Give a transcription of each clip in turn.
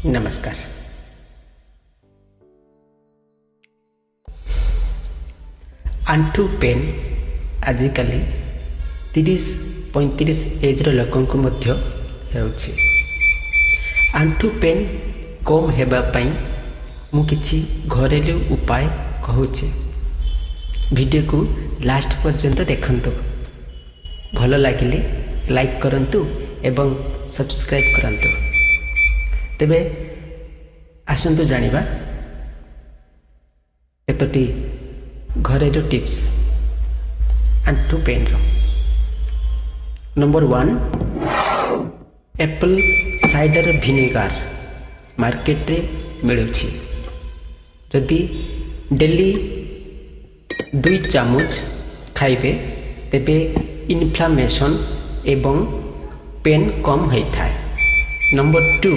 नमस्कार। आंठु पेन आजिकल 30-35 एज्र लोक आंठु पेन कम हेबापाई मु किछि घरेलू उपाय कहूचे। वीडियो को लास्ट पर्यंत देखंतु। भल लगिले लाइक करंतु एवं सब्सक्राइब करंतु। तेबे आसंतु जानिबा केतोटी घरेलू टिप्स आंठु पेन रो। Number 1 apple cider vinegar market रे मिलुछि। जदि डेली 2 चामच खाइबे तेबे इन्फ्लामेशन एवं पेन कम होई थाए। नंबर 2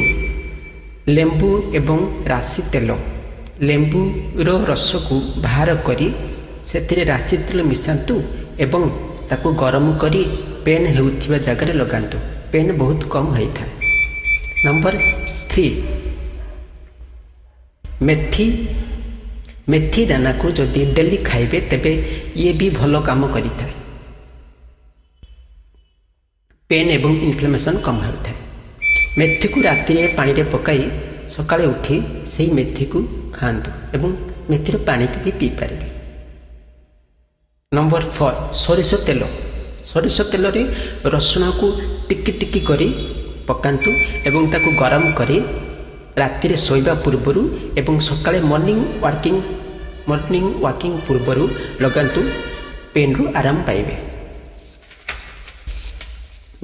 लेंबू एवं राशि तेल। लेंबू रो रस को बाहर करी सेथिरे राशि तेल मिसांतु एवं ताकू गरम करी पेन हेउथिबा जगह रे लगांतु। पेन बहुत कम होई थाए। नंबर 3 मेथी दाना को जदि डेली खाइबे तेबे ये भी भलो काम करि थाए। पेन एवं इन्फ्लेमेशन कम होता है। मेथी को राति रे पानी रे पकाई सकाळे उठी सही मेथी को खांतु एवं मेथीर पानी भी पी पारे। नंबर 4 सरिष तेल। सरिष तेल रे रसुण को टिकी टिकी करी पकांतु एवं ताकू गरम करी राति रे सोइबा पूर्वरु एवं सकाळे मॉर्निंग वॉकिंग पूर्वरु लगांतु। पेन रु आराम पाइबे।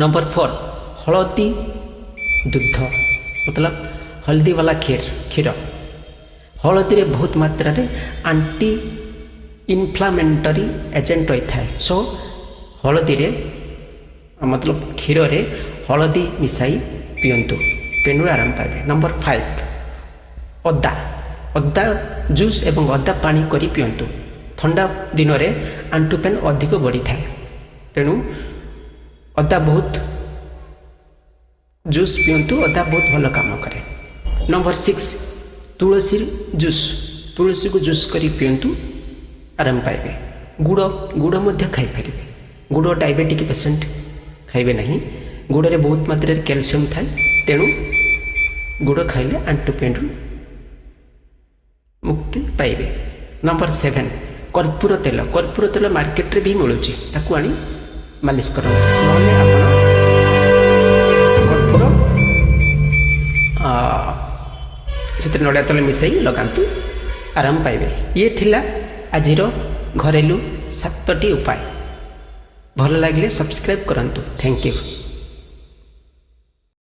नंबर 4 हळदी दूध मतलब हल्दी वाला क्षीर। हलदी रे बहुत मात्रा रे एंटी इन्फ्लामेटरी एजेंट होता है। सो हलदी रे मतलब क्षीर रे हलदी मिसाई पियंतु। पेन रु आराम पाइबे। नंबर 5 अदा जूस एवं अदा पानी करी पियंतु। ठंडा दिन रे आंठु पेन अधिक बढ़ी थाए। तेणु अदा बहुत जूस पियंतु। अदा बहुत भलो काम करे। नंबर 6 तुलसी जूस। तुलसी को जूस करी पियंतु आराम पाइबे। गुड़ मध्य खाई पारिबे। गुड़ डायबिटिक पेशेंट खाइबे नहीं। गुड़ रे बहुत मात्रा रे कैल्शियम थाए। तेणु गुड़ खाइले आंठु पेन रु मुक्ति पाइबे। नंबर 7 कर्पूर तेल। कर्पूर तेल मार्केट रे भी मिलुची। ताकू आनी मालिश करो। नहले आपण कर्पूर से नड़िया तेल मिसाई लगांतु आराम पाइबे। ये थिला आजिर घरेलू 7टी उपाय। भल लगिले सब्सक्राइब करंतु। Thank you.